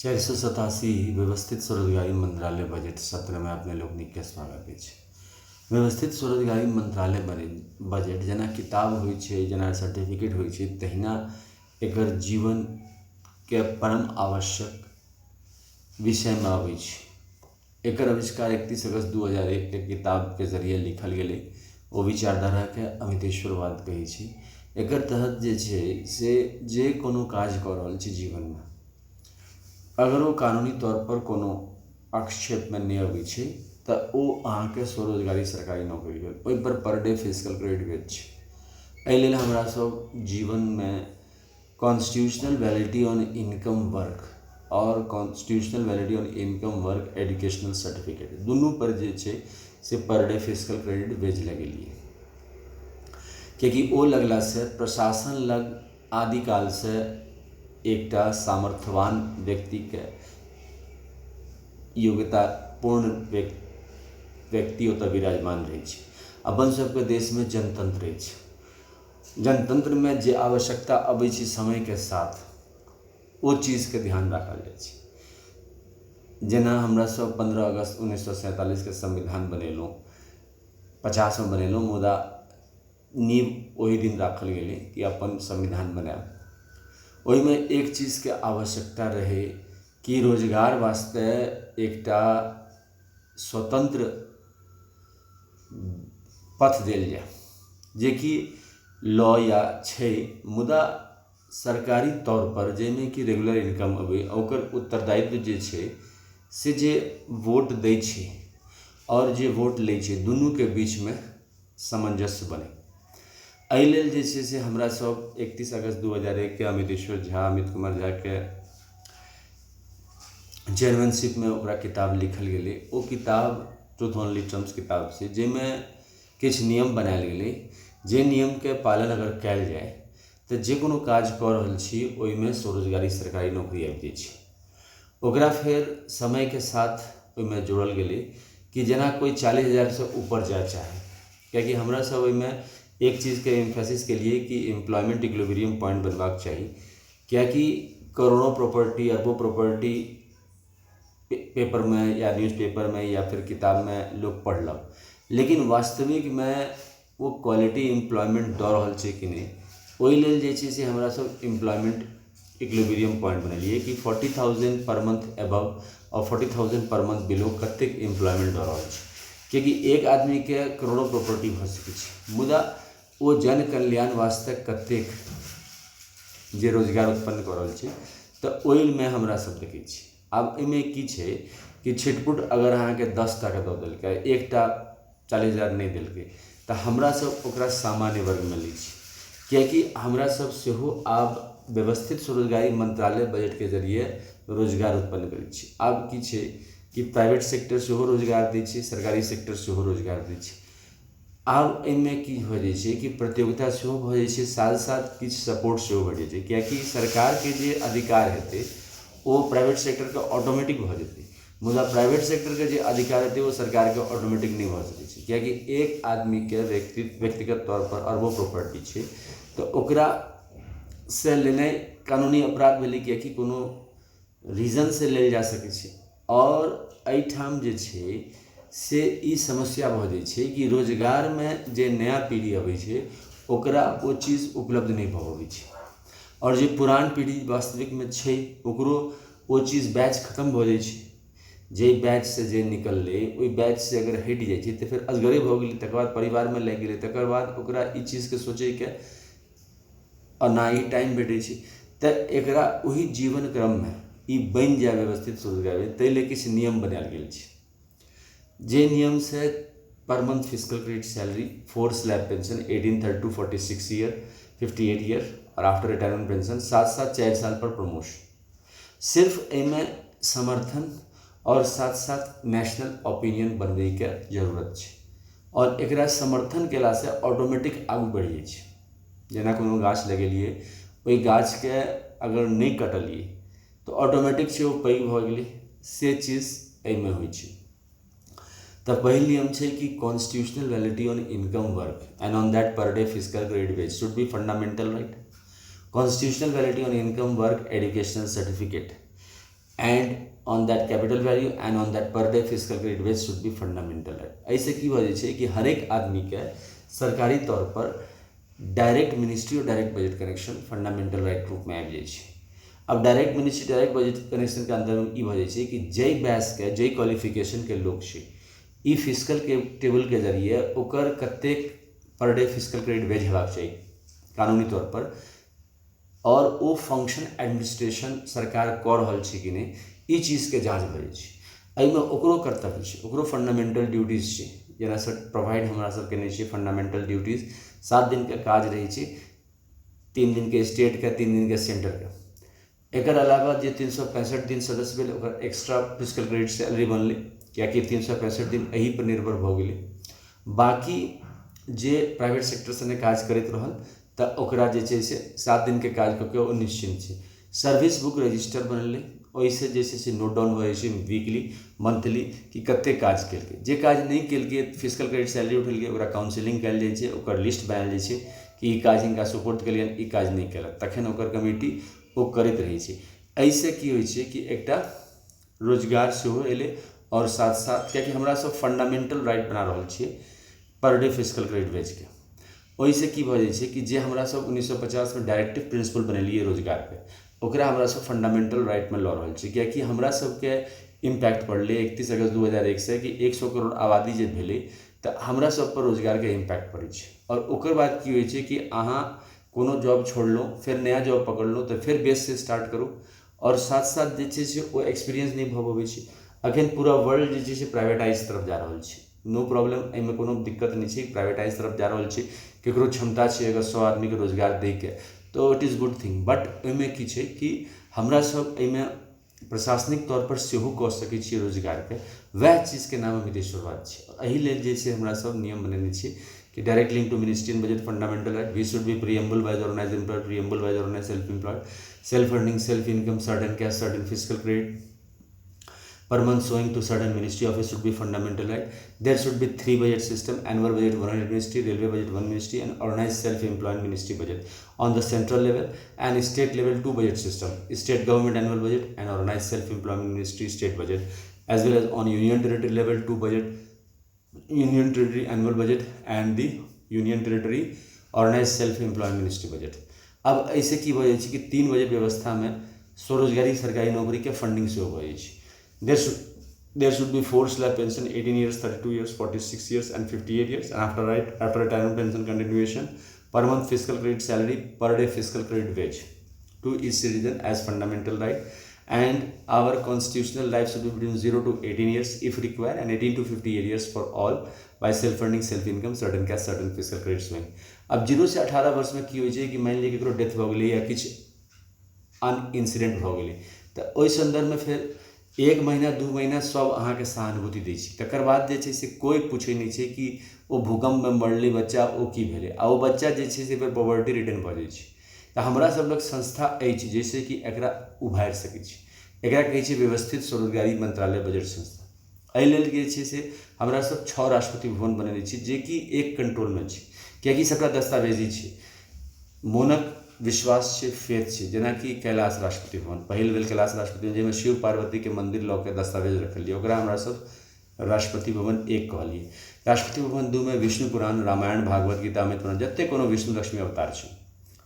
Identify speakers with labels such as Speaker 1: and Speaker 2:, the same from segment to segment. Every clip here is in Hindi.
Speaker 1: 487 व्यवस्थित स्वरोजगारी मंत्रालय बजट सत्र में अपने लोकनिक के स्वागत अछि। व्यवस्थित स्वरोजगारी मंत्रालय बजट जेना किताब होइ छै, जेना सर्टिफिकेट होइ छै, तहिना एकर जीवन के परम आवश्यक विषय में आबै छै। एकर आविष्कार 31 अगस्त 2001 के किताब के जरिए लिखल गेलै। ओ विचारधारा के अमितेश्वरवाद कहै छै। एकर तहत जे छै से जे कोनो काज कऽ रहल छै जीवन में, अगर वो कानूनी तौर पर कोनो आक्षेप में नहीं अबै छै तऽ ओ अहाँके स्वरोजगारी सरकारी नौकरी भेल। ओहि पर डे फिजिकल क्रेडिट भेट छै। एहि लेल हमरा सब जीवन में constitutional validity on income work और constitutional validity on income work educational certificate दुनू पर जे छै से पर डे फिजिकल क्रेडिट भेज लगेलिए, कियाकि ओ लगला से प्रशासन लग आदिकाल से एकटा सामर्थ्यवान व्यक्ति के योग्यतापूर्ण व्यक्ति ओतऽ विराजमान रहे छै। अपन सबके देश में जनतंत्र अछि। जनतंत्र में जे आवश्यकता अबै छै समय के साथ, ओ चीज के ध्यान राखल जाइ छै। जेना हमरा सब 15 अगस्त 1947 के संविधान बनेलहुँ, 50 में बनेलहुँ, मुदा नींव ओहि दिन राखल गेलै कि अपन संविधान बनाएब। ओहि में एक चीज के आवश्यकता रहे कि रोजगार वास्ते एकटा स्वतंत्र पथ देल जाए, जे कि लॉ या छै, मुदा सरकारी तौर पर जाहिमे कि रेगुलर इनकम अबै, ओकर उत्तरदायित्व जे छै से जे वोट दै छै और जे वोट लै छै दुनू के बीच में सामंजस्य बने। एहि लेल जे छै से हमरा सब 31 अगस्त 2001 के अमितेश्वर झा, अमित कुमार झा के चेयरमैनशिप में ओकरा किताब लिखल गेलै। ओ किताब ट्रूथ ओनली ट्रम्प्स किताब छै, जाहिमें किछु नियम बनायल गेलै, जे नियम के पालन अगर कयल जाए तऽ जे कोनो काज कऽ रहल छी ओहिमे स्वरोजगारी सरकारी नौकरी आबि जाइ छै। ओकरा फेर समय के साथ ओहिमे जोड़ल गेलै कि जेना कोई 40,000 से ऊपर जाए चाहे, कियाकि हमरा सब ओहिमे एक चीज के एम्फेसिस के लिए कि एम्प्लॉयमेंट इक्विलिब्रियम पॉइंट बनबाक चाहिए, कियाकि करोड़ों प्रॉपर्टी, अरबों प्रॉपर्टी पेपर में या न्यूज़पेपर में या फिर किताब में लोग पढ़लक, लेकिन वास्तविक में वो क्वालिटी एम्प्लॉयमेंट दऽ रहल छै कि नहीं, ओहि लेल जे छै से हमरा सब एम्प्लॉयमेंट इक्विलिब्रियम पॉइंट बनेलिए कि 40,000 पर मंथ एबव और 40,000 पर मंथ बिलो कतेक एम्प्लॉयमेंट दऽ रहल छै। कियाकि एक आदमी के करोड़ों प्रॉपर्टी भऽ सकै छै, मुदा वो जन कल्याण वास्ते कतेक जे रोजगार उत्पन्न कऽ रहल छै, तऽ ओहि में हमरा सब देखै छी। आब एहिमे की छै कि छिटपुट अगर अहाँके 10 टा के दऽ देलकै, एकटा 40,000 नहीं देलकै, तऽ हमरा सब ओकरा सामान्य वर्ग में लै छी, कियाकि हमरा सब सेहो आब व्यवस्थित स्वरोजगारी मंत्रालय बजट के जरिए रोजगार उत्पन्न करै छी। आब की छै कि प्राइवेट सेक्टर सेहो रोजगार दै छै, सरकारी सेक्टर सेहो रोजगार दै छै। आब एहिमे की भऽ जाइ छै कि प्रतियोगिता सेहो भऽ जाइ छै, साथ साथ किछु सपोर्ट सेहो भऽ जाइ छै, कियाकि सरकार के जे अधिकार हेतै वो प्राइवेट सेक्टर के ऑटोमेटिक भऽ जेतै, मुदा प्राइवेट सेक्टर के जे अधिकार हेतै वो सरकार के ऑटोमेटिक नहीं भऽ सकै छै, कियाकि एक आदमी के व्यक्तिगत तौर पर अरबों प्रॉपर्टी छै, तऽ ओकरा से लेनाइ कानूनी अपराध भेलै, कियाकि कोनो रीजन से लेल जा सकै छै। और एहिठाम जे छै से ई समस्या भऽ जाइ छै कि रोजगार में जे नया पीढ़ी अबै छै ओकरा वो चीज उपलब्ध नहीं भऽ पबै छै, और जे पुरान पीढ़ी वास्तविक में छै ओकरो वो चीज बैच खत्म भऽ जाइ छै। जे बैच से जे निकललै ओहि बैच से अगर हटि जाइ छै तऽ फिर असगरे भऽ गेलै, तकर बाद परिवार में लागि गेलै, तकर बाद ओकरा ई चीज के सोचै के और ना ही टाइम भेटै छै, तऽ एकरा ओहि जीवन क्रम में ई बनि जाए व्यवस्थित स्वरोजगारी, ताहि लेल किछु नियम बनायल गेल छै, जे नियम से पर month physical credit salary, 4 slab pension 1830 to 46 year, 58 year और आफ्टर रिटायरमेंट पेंशन, साथ साथ 4 साल पर प्रमोशन। सिर्फ एहिमे समर्थन और साथ साथ नेशनल ओपिनियन बनबै के जरूरत छै, और एकरा समर्थन केला से ऑटोमेटिक आगू बढ़ि जाइ छै। जेना कोनो गाछ लगेलिए, ओहि गाछ के अगर नहीं कटलिए तो ऑटोमेटिक छै वो पैघ भऽ गेलै, से चीज एहिमे होइ छै। तऽ पहिल नियम छै कि constitutional validity on income work and on that per day physical credit wage should be fundamental right. Constitutional validity on income work educational certificate and on that capital value and on that per day physical credit wage should be fundamental right. ऐसे की वजह से कि हर एक आदमी के सरकारी तौर पर डायरेक्ट मिनिस्ट्री और direct budget connection fundamental right रूप में आबि जाइ छै। अब direct ministry direct budget connection के अंदर में ई भऽ जाइ छै कि जै बैच के जै क्वालिफिकेशन के लोग छै ई फिजिकल के टेबल के जरिए ओकर कतेक पर डे फिजिकल क्रेडिट वेज हेबाक चाही कानूनी तौर पर, और वो फंक्शन एडमिनिस्ट्रेशन सरकार कऽ रहल छै कि नहीं ई चीज के जांच भऽ जाइ छै। एहिमे ओकरो कर्तव्य छै, ओकरो फंडामेंटल ड्यूटीज छै, जेना सर प्रोवाइड हमरा सब केने छियै फंडामेंटल ड्यूटीज। 7 दिन के काज रहै छै, 3 दिन के स्टेट के 3 दिन के सेंटर के। एकर अलावा जे 365 दिन सदस्य भेल ओकर एक्स्ट्रा फिजिकल क्रेडिट सैलरी बनलै, कियाकि 365 दिन एही पर निर्भर भऽ गेलै। बाकी जे प्राइवेट सेक्टर संगे काज करैत रहल तऽ ओकरा जे छै से 7 दिन के काज कऽ के ओ निश्चिंत छै। सर्विस बुक रजिस्टर बनलै, ओहिसँ जे छै से नोट डाउन भऽ जाइ छै वीकली मंथली कि कतेक काज केलकै। जे काज नहीं केलकै फिजिकल क्रेडिट सैलरी उठेलकै ओकरा काउंसिलिंग कयल जाइ छै, ओकर लिस्ट बनायल जाइ छै कि ई काज हिनका सुपुर्द केलियनि, ई काज नहीं केलक, तखन ओकर कमिटी ओ करैत रहै छै। एहिसँ की होइ छै कि एकटा रोजगार सेहो एलै, और साथ साथ कियाकि हमरा सब फंडामेंटल राइट बना रहल छियै पर डे फिजिकल क्रेडिट वेज के, ओहिसँ की भऽ जाइ छै कि जे हमरा सब 1950 में डायरेक्टिव प्रिंसिपल बनेलियै रोजगार पे, ओकरा हमरा सब फंडामेंटल राइट में लऽ रहल छी। कियाकि हमरा सबके इम्पैक्ट पड़लै 31 अगस्त 2001 से कि 100 करोड़ आबादी जे भेलै तऽ हमरा सब पर रोजगार के इम्पैक्ट पड़ै छै। और ओकर बाद की होइ छै कि अहाँ कोनो जॉब छोड़लहुँ, फिर नया जॉब पकड़लहुँ तऽ फिर बेस से स्टार्ट करू, और साथ साथ जे छै से ओ एक्सपीरियंस नहीं भऽ पबै छै। अखन पूरा वर्ल्ड जे छै से प्राइवेटाइज तरफ जा रहल छै, नो प्रॉब्लम, एहिमे कोनो दिक्कत नहीं छै, प्राइवेटाइज तरफ जा रहल छै। केकरो क्षमता छै अगर 100 आदमी के रोजगार दै के तो it is good thing, but ओहिमे की छै कि हमरा सब एहिमे प्रशासनिक तौर पर सेहो कऽ सकै छियै रोजगार के, वएह चीज के नाम मितेश्वरवाद छै। एहि लेल जे छै हमरा सब नियम बनेने छियै कि direct link to ministry and budget fundamental right, we should be preamble by the organised employer, preamble by the organised self employed, self earning, self income, certain cash, certain physical credit per month showing to certain ministry office should be fundamental right. There should be 3 budget system: annual budget 1 ministry, railway budget 1 ministry, and organized self-employed ministry budget on the central level, and state level 2 budget system: state government annual budget and organized self-employment ministry state budget, as well as on union territory level 2 budget, union territory annual budget, and the union territory organized self-employed ministry budget। अब ऐसे की वजह है कि 3 बजट व्यवस्था में स्वरोजगारी सरकारी नौकरी के फंडिंग से हो गई है। There should be 4 slab pension 18 years, 32 years, 46 years, and 58 years, and after retirement pension continuation, per month fiscal credit salary, per day fiscal credit wage to each citizen as fundamental right, and our constitutional life should be between 0 to 18 years if required, and 18 to 58 years for all by self earning, self income, certain cash, certain fiscal credit swing। अब 0 से 18 वर्ष में की होइ छै कि मान लिअ ककरो डेथ भऽ गेलै या किछु अन इंसिडेंट भऽ गेलै तऽ ओहि संदर्भ में फिर 1 महीना 2 महीना सब अहाँके सहानुभूति दै छै। तकर बाद जे छै से कोई पूछै नहीं छै कि ओ भूकंप में मरलै बच्चा ओ की भेलै, आ ओ बच्चा जे छै से फिर पॉवर्टी रिटर्न भऽ जाइ छै। तऽ हमरा सब लग संस्था अछि जैसे कि एकरा उभारि सकै छी, एकरा कहै छै व्यवस्थित स्वरोजगारी मंत्रालय बजट संस्था। एहि लेल जे छै से हमरा सब 6 राष्ट्रपति भवन बनेने छी जे कि एक कंट्रोल में छै, कियाकि सबटा दस्तावेजी छै, मोनक विश्वास छै, फेथ छै। जेना कि कैलाश राष्ट्रपति भवन पहिल बेर कैलाश राष्ट्रपति भवन जाहिमे शिव पार्वती के मंदिर लऽ के दस्तावेज रखलियै, ओकरा हमरा सब राष्ट्रपति भवन 1 कहलियै। राष्ट्रपति भवन 2 में विष्णु पुराण, रामायण, भागवत गीता, अमृत पुराण जते कोनो विष्णु लक्ष्मी अवतार छै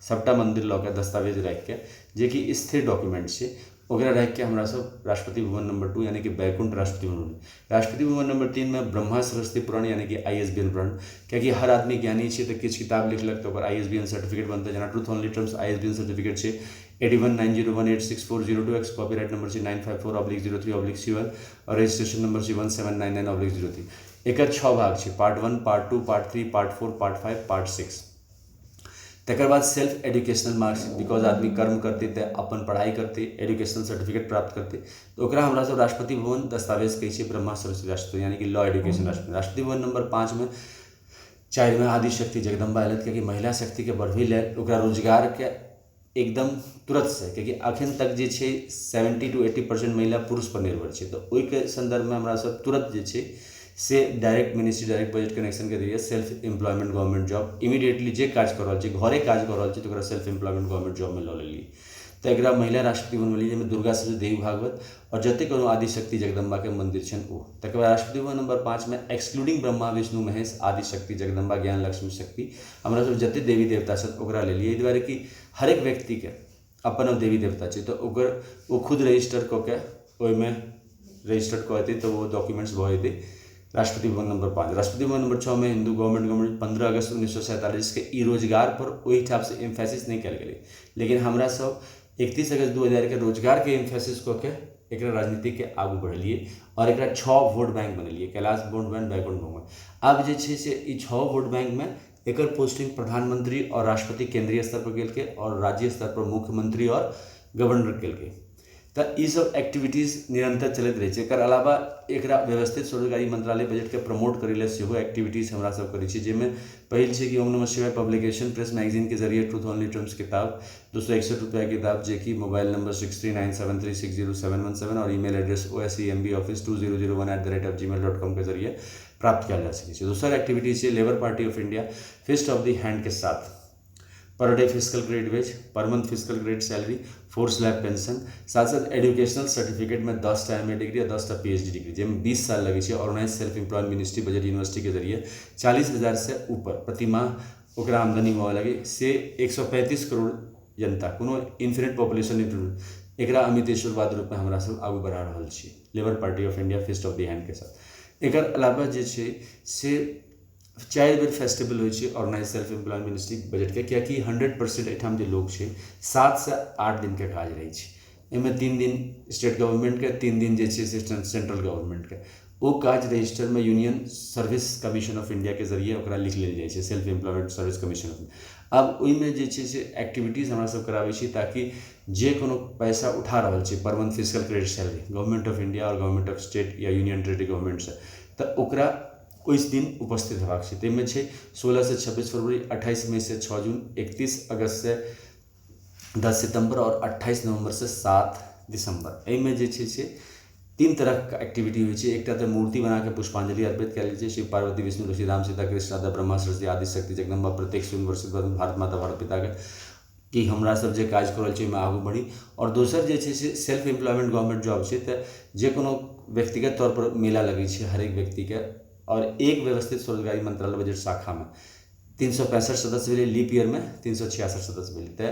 Speaker 1: सबटा मंदिर लऽ के दस्तावेज राखि के जे कि स्थिर डॉक्यूमेंट छै ओकरा राखि के हमरा सब राष्ट्रपति भवन नंबर 2 यानी कि बैकुंठ राष्ट्रपति भवन। राष्ट्रपति भवन नंबर 3 में ब्रह्मा सरस्वती पुराण यानी कि ISBN पुराण, कियाकि हर आदमी ज्ञानी छै तऽ किछु किताब लिखलक तऽ ओकर ISBN सर्टिफिकेट बनतै। जेना truth only terms ISBN certificate छै 8190186402X, कॉपीराइट नंबर छै 954/03/C1 और रजिस्ट्रेशन नंबर छै 1799/03। एकर 6 भाग छै, part 1, part 2, part 3, part 4, part 5, part 6। तकर बाद सेल्फ एजुकेशनल मार्क्स, बिकॉज आदमी कर्म करते तो अपन पढ़ाई करते, एजुकेशनल सर्टिफिकेट प्राप्त करते तो ओकरा हमरा सब राष्ट्रपति भवन दस्तावेज कहै छै ब्रह्मा सरस्वती राष्ट्रपति यानी कि लॉ एजुकेशन राष्ट्रपति। राष्ट्रपति भवन नंबर 5 में 4 में आदि शक्ति जगदम्बा एलथि, कियाकि महिला शक्ति के बढ़बै लेल ओकरा रोजगार के एकदम तुरंत से, कियाकि अखन तक जे छै 70 to 80% महिला पुरुष पर निर्भर छै, तो ओहि के संदर्भ में हमरा सब तुरंत जे छै से direct ministry direct budget connection के जरिए self employment government job immediately जे काज कर रहल छै, घरे काज कर रहल छै तो ओकरा सेल्फ एम्प्लॉयमेंट गवर्नमेंट जॉब में लऽ लेलियै। तो एकरा महिला राष्ट्रपति बनवली जिसमें दुर्गा सरस्वती देवी भागवत और जते कोनो आदिशक्ति जगदम्बा के मंदिर छन ओ। तकर बाद राष्ट्रपति भवन नंबर 5 में एक्सक्लूडिंग ब्रह्मा विष्णु महेश आदिशक्ति जगदम्बा ज्ञान लक्ष्मी शक्ति हमरा सब जते देवी देवता छथि ओकरा ले लिए, एहि दुआरे कि हर एक व्यक्ति के अपन देवी देवता छै तो ओकर वो खुद रजिस्टर कऽ के ओहिमे रजिस्टर्ड कऽ देतै तो वो डॉक्यूमेंट्स भऽ जेतै। राष्ट्रपति भवन नंबर 5। राष्ट्रपति भवन नंबर 6 में हिंदू गवर्नमेंट 15 अगस्त 1947 के ई रोजगार पर ओहि हिसाब से एम्फेसिस नहीं कल गई, लेकिन हमरा सब 31 अगस्त 2000 के रोजगार के एम्फेसिस कऽ के एक राजनीति के आगू बढ़लिए और एक 6 वोट बैंक बनलिए, कैलाश वोट बैंक बैकग्राउंड भवन। अब जे छै से ई 6 वोट बैंक में एक पोस्टिंग प्रधानमंत्री और राष्ट्रपति केंद्रीय स्तर पर केल के और राज्य स्तर पर मुख्यमंत्री और गवर्नर केल के। तो ये सब एक्टिविटीज निरंतर चलते रहे छै। एकर अलावा एकरा व्यवस्थित स्वरोजगारी मंत्रालय बजट के प्रमोट करे सेहो एक्टिविटीज हमरा सब करै छी, जेमे पहिल छै कि ओम नमः शिवाय पब्लिकेशन प्रेस मैगजीन के जरिए ट्रूथ ओनली ट्रम्प्स किताब 261 रुपया किताब जे कि मोबाइल नंबर 6397360717 और ईमेल एड्रेस osemboffice2001@gmail.com के जरिए प्राप्त किया जा सके। दूसरा एक्टिविटीज है Labour Party of India fist of the hand के साथ per day physical grade wage, per month physical grade salary, 4 slab pension, साथ साथ एजुकेशनल सर्टिफिकेट में 10टा MA डिग्री और 10टा PhD डिग्री जिसमें 20 साल लगे छै। Organise self employed ministry budget university के जरिए 40,000 से ऊपर प्रति माह ओकरा आमदनी हुआ लगे से 135 करोड़ जनता कोनो इन्फिनिट पॉपुलेशन एक अमितेश्वरवाद रूप में हमरा सब आगू बढ़ा रहा छी Labour Party of India fist of the hand के साथ। एक अलावा जे छै से 4 बेर फेस्टिवल हो organise self employed ministry budget के, कियाकि 100% एठाम जे लोग छै 7 से 8 दिन के काज रहे छै। एहिमे 3 दिन स्टेट गवर्नमेंट के, 3 दिन जे छै से सेंट्रल गवर्नमेंट के। वो काज रजिस्टर में union service commission of India के जरिए ओकरा लिख लेल जाइ छै, self employment service commission of. अब ओहिमे जे छै से एक्टिविटीज हमरा सब कराबै छी ताकि जे कोनो पैसा उठा रहल छै पर month physical credit salary government of India और गवर्नमेंट ऑफ स्टेट या यूनियन टेरिटरी गवर्नमेंट से, तो ओकरा उस दिन उपस्थित होबाक छै। ताहिमे छै 16 से 26 फरवरी, 28 मई से 6 जून, 31 अगस्त से 10 सितंबर और 28 नवंबर से 7 दिसंबर। एहिमे जे छै से 3 तरह का एक्टिविटी होइ छै। एकटा तऽ मूर्ति बना के पुष्पांजलि अर्पित कयल जाइ छै शिव पार्वती विष्णु ऋषि राम सीता कृष्ण राधा ब्रह्मा सरस्वती आदिशक्ति जगदम्बा प्रत्येक सुवर्षित भारत माता भारत पिता के कि हमरा सब जे काज कर रहल छी ओहिमे आगू बढ़ी। और दोसर जे छै से सेल्फ एम्प्लॉयमेंट गवर्नमेंट जॉब छै तऽ जे कोनो व्यक्तिगत तौर पर मेला लगै छै हर एक व्यक्ति के, और एक व्यवस्थित स्वरोजगारी मंत्रालय बजट शाखा में 365 सदस्य मिले, लीप ईयर में 366 सदस्य मिले, तो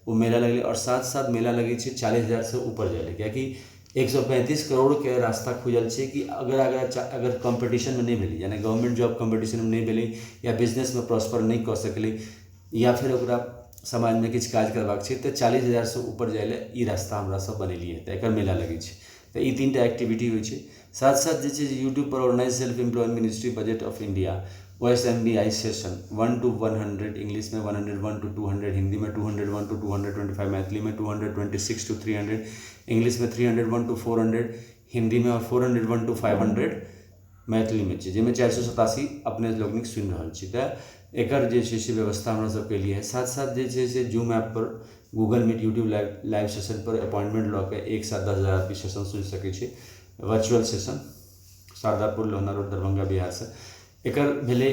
Speaker 1: वो मेला लगले। और साथ साथ मेला लगे 40,000 से ऊपर जाए, क्योंकि 135 करोड़ के रास्ता खुजल है कि अगर कंपटीशन में नहीं मिली, यानी गवर्नमेंट जॉब कंपटीशन में नहीं मिली या बिजनेस में प्रॉस्पर नहीं कर सकली या फिर ओकरा समाज में किछु काज करबाक छै, तो 40,000 से ऊपर जाए ई रास्ता हमरा सब बनेलिए, तो एक मेला लगे छै। तो ये 3टा एक्टिविटी होइ छै। साथ साथ जे छै यूट्यूब पर organise self employed ministry budget of India OSMBI session 1 to 100 English में, 101 to 200 हिंदी में, 201 to 225 मैथिली में, 226 to 300 इंग्लिश में, 301 to 400 हिंदी में और 401 to 500 मैथिली में, जिसमें 487 अपने लोग सुन रहा छी। तो एकर जे छै से व्यवस्था हमरा सबके लिए है। साथ साथ जे छै से जूम ऐप पर, Google Meet, YouTube live session पर अपॉइंटमेंट लऽ के एक साथ 10,000 आदमी सेशन सुन सकै छै। Virtual session Shardapur Lohna road Darbhanga Bihar से। एकर भेले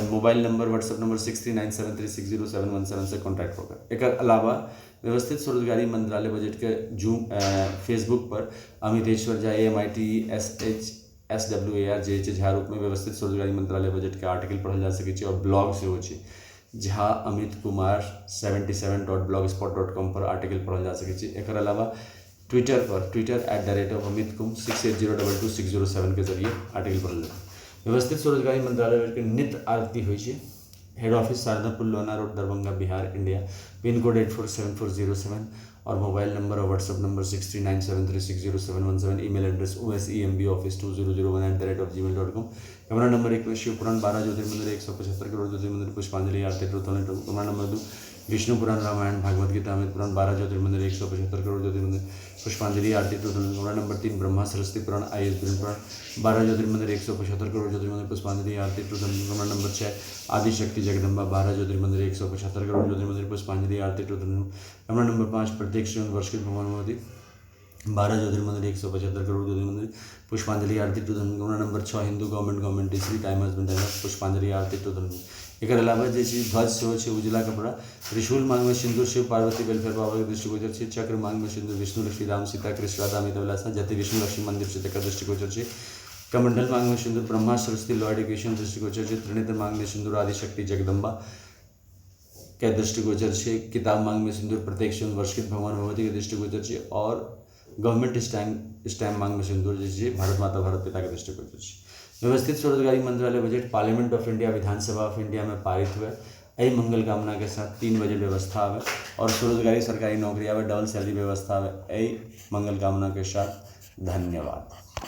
Speaker 1: मोबाइल नंबर व्हाट्सएप नंबर 6397360717 से कॉन्टैक्ट होकर। एकर अलावा व्यवस्थित स्वरोजगारी मंत्रालय बजट के जूम फेसबुक पर अमितेश्वर झा AMITSHSWAR जे झा रूप में व्यवस्थित स्वरोजगारी मंत्रालय बजट के आर्टिकल पढ़ल जा सकै छै और ब्लॉग से हो छै झा अमित कुमार 77.blogspot.com पर आर्टिकल पढ़ल जा सकै छै। एकर अलावा ट्विटर पर @amitkum 68022607 के जरिए आर्टिकल पढ़ल जाए। व्यवस्थित स्वरोजगारी मंत्रालय के नित्य आरती होइ छै। Head office Sharadapur Lohna road Darbhanga Bihar India, pin code 847407 और मोबाइल नंबर और WhatsApp number 6397360717, email address osemboffice2001@gmail.com, camera number 1 Shivpuran 12 ज्योतिर्मंदिर 175 करोड़ ज्योतिर्मंदिर पुष्पांजलि आरती कैमरा नंबर 2 विष्णु पुराण रामायण भागवत गीता अमृत पुराण 12 ज्योतिर्मंदिर 175 करोड़ ज्योतिर्मंदिर पुष्पांजलि आरती कैमरा नंबर 3 ब्रह्मा सरस्वती पुराण IS पुराण 12 ज्योतिर्मंदिर 175 करोड़ ज्योतिर्मंदिर पुष्पांजलि आरती कैमरा नंबर 6 आदिशक्ति जगदम्बा 12 ज्योतिर्मंदिर 175 करोड़ ज्योतिर्मंदिर पुष्पांजलि आरती कैमरा नंबर 5 प्रत्येक वर्ष के भगवान 12 ज्योतिर्मंदिर 175 करोड़ ज्योतिर्मंदिर पुष्पांजलि आरती camera number 6 Hindu government district time husband पुष्पांजलि आरती एक अलावा जैसे ध्वज सेहो छै उजला कपड़ा, त्रिशूल मांग में सिंदूर शिव पार्वती वेलफेयर पावर के दृष्टिगोचर छै, चक्र मांग में सिंदूर विष्णु लक्ष्मी राम सीता कृष्ण राधा अमित विलासा जति विष्णु लक्ष्मी मंदिर छै तकर दृष्टिगोचर छै, कमंडल मांग में सिंदूर ब्रह्मा सरस्वती लॉर्ड एजुकेशन दृष्टिगोचर छै, त्रिनेत्र मांग में सिंदूर आदिशक्ति जगदम्बा के दृष्टिगोचर छै, किताब मांग में सिंदूर प्रत्येक शिव वर्षित भगवान भगवती के दृष्टिगोचर छै, और गवर्नमेंट स्टैम्प मांग में सिंदूर जैसे भारत माता भारत पिता के दृष्टिगोचर छै। व्यवस्थित स्वरोजगारी मंत्रालय budget parliament of India Vidhan Sabha of India में पारित हुए। यही मंगल कामना के साथ 3 बजे व्यवस्था है और स्वरोजगारी सरकारी नौकरी आवे, डबल सैलरी व्यवस्था है। यही मंगल कामना के साथ धन्यवाद।